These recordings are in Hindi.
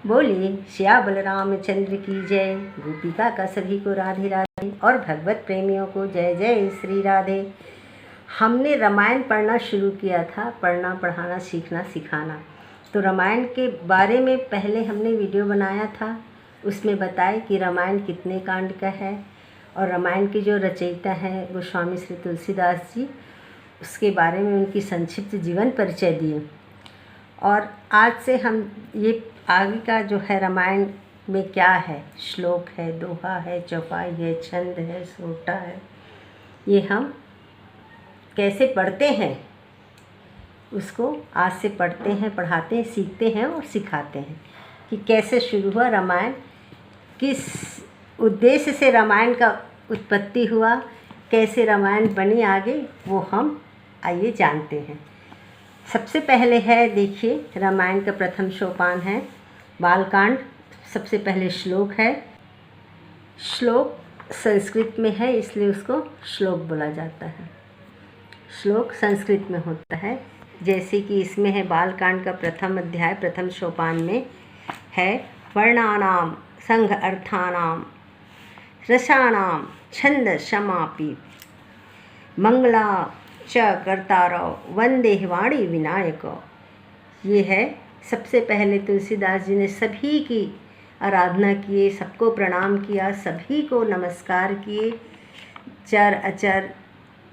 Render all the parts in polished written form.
बोले श्या बलराम चंद्र की जय। गोपिका का सभी को राधे राधे और भगवत प्रेमियों को जय जय श्री राधे। हमने रामायण पढ़ना शुरू किया था, पढ़ना पढ़ाना सीखना सिखाना। तो रामायण के बारे में पहले हमने वीडियो बनाया था, उसमें बताए कि रामायण कितने कांड का है और रामायण के जो रचयिता हैं गोस्वामी श्री तुलसीदास जी, उसके बारे में उनकी संक्षिप्त जीवन परिचय दिए। और आज से हम ये आगे का जो है रामायण में क्या है, श्लोक है, दोहा है, चौपाई है, छंद है, सोटा है, ये हम कैसे पढ़ते हैं उसको आज से पढ़ते हैं, पढ़ाते हैं, सीखते हैं और सिखाते हैं कि कैसे शुरू हुआ रामायण, किस उद्देश्य से रामायण का उत्पत्ति हुआ, कैसे रामायण बनी आगे, वो हम आइए जानते हैं। सबसे पहले है, देखिए रामायण का प्रथम सोपान है बालकांड। सबसे पहले श्लोक है। श्लोक संस्कृत में है इसलिए उसको श्लोक बोला जाता है। श्लोक संस्कृत में होता है, जैसे कि इसमें है बालकांड का प्रथम अध्याय प्रथम सोपान में है वर्णानाम संघ अर्थानाम रसानाम छंद समापि मंगला च कर्तारो वंदे वाणी विनायक। ये है, सबसे पहले तुलसीदास जी ने सभी की आराधना किए, सबको प्रणाम किया, सभी को नमस्कार किए, चर अचर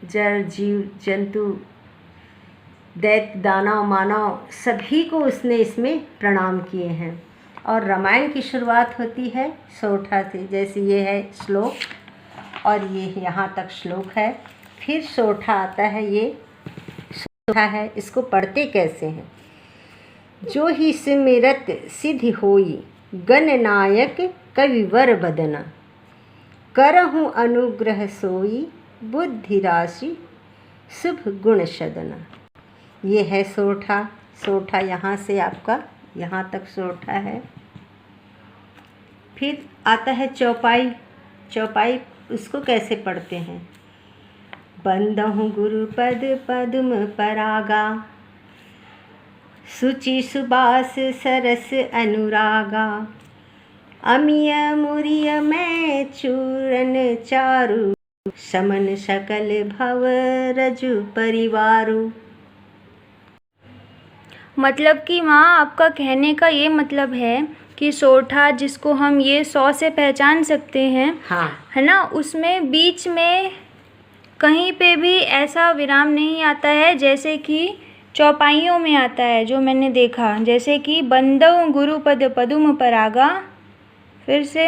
जड़ जीव जंतु दैत्य दानव मानव सभी को उसने इसमें प्रणाम किए हैं। और रामायण की शुरुआत होती है सोठा से, जैसे ये है श्लोक और ये यहाँ तक श्लोक है। फिर सोठा आता है, ये सोठा है, इसको पढ़ते कैसे हैं। जो ही सिमरत सिद्धि होई गणनायक कविवर बदना, करहूँ अनुग्रह सोई बुद्धि राशि शुभ गुण सदना। ये है सोठा। सोठा यहाँ से आपका यहाँ तक सोठा है। फिर आता है चौपाई। चौपाई उसको कैसे पढ़ते हैं। बंदहु गुरुपद पद्म परागा, सुचि सुबास सरस अनुरागा, अमिय मुरिय मैं चूरन चारु, समन सकल भव रजु परिवारु। मतलब कि माँ आपका कहने का ये मतलब है कि सोठा जिसको हम ये 100 से पहचान सकते हैं, हाँ, है ना, उसमें बीच में कहीं पे भी ऐसा विराम नहीं आता है जैसे कि चौपाइयों में आता है, जो मैंने देखा, जैसे कि बंदव गुरुपद पद्म परागा, फिर से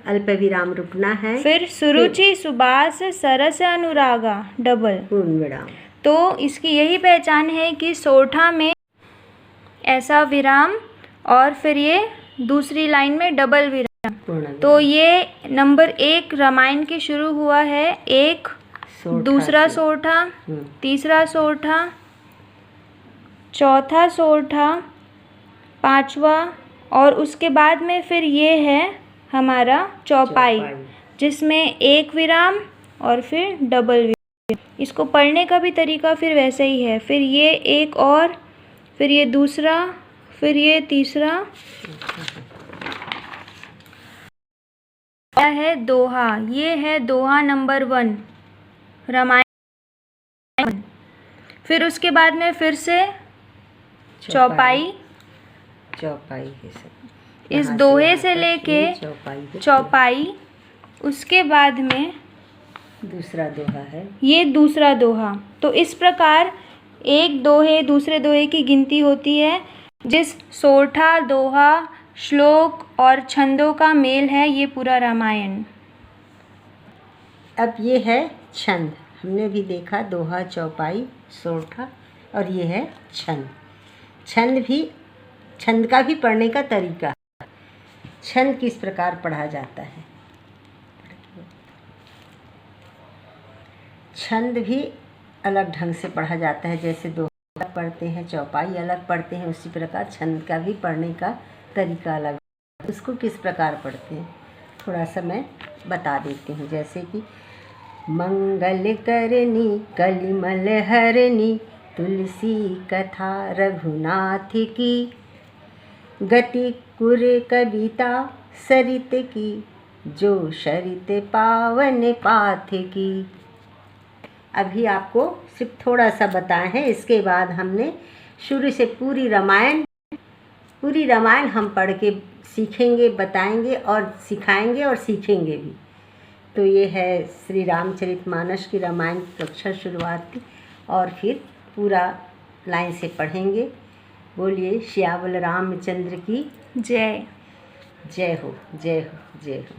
अल्प विराम रुकना है, फिर सुरुचि सुबास सरस अनुरागा डबल पूर्ण विराम। तो इसकी यही पहचान है कि सोठा में ऐसा विराम और फिर ये दूसरी लाइन में डबल विराम। तो ये नंबर 1 रामायण के शुरू हुआ है, एक दूसरा सोठा, तीसरा सोठा, चौथा सोठा, पांचवा, और उसके बाद में फिर ये है हमारा चौपाई, जिसमें एक विराम और फिर डबल विराम। इसको पढ़ने का भी तरीका फिर वैसे ही है। फिर ये एक और, फिर ये दूसरा, फिर ये तीसरा। यह है दोहा। ये है दोहा नंबर 1 रामायण। फिर उसके बाद में फिर से चौपाई है सब। इस दोहे से लेके चौपाई। उसके बाद में दूसरा दोहा है, ये दूसरा दोहा। तो इस प्रकार एक दोहे दूसरे दोहे की गिनती होती है। जिस सोठा, दोहा, श्लोक और छंदों का मेल है ये पूरा रामायण। अब ये है छंद। हमने भी देखा दोहा, चौपाई, सोठा, और ये है छंद। छंद का भी पढ़ने का तरीका। छंद किस प्रकार पढ़ा जाता है। छंद भी अलग ढंग से पढ़ा जाता है, जैसे दोहा अलग पढ़ते हैं, चौपाई अलग पढ़ते हैं, उसी प्रकार छंद का भी पढ़ने का तरीका अलग। उसको किस प्रकार पढ़ते हैं थोड़ा सा मैं बता देती हूँ। जैसे कि मंगल करनी कलिमल हरनी, तुलसी कथा रघुनाथ की, गति कुर कविता सरित की, जो शरित पावन पाथ की। अभी आपको सिर्फ थोड़ा सा बताए हैं, इसके बाद हमने शुरू से पूरी रामायण हम पढ़ के सीखेंगे, बताएंगे और सिखाएंगे और सीखेंगे भी। तो ये है श्री रामचरितमानस की रामायण की कक्षा शुरुआत की, और फिर पूरा लाइन से पढ़ेंगे। बोलिए श्यावल रामचंद्र की जय। जय हो, जय हो, जय हो।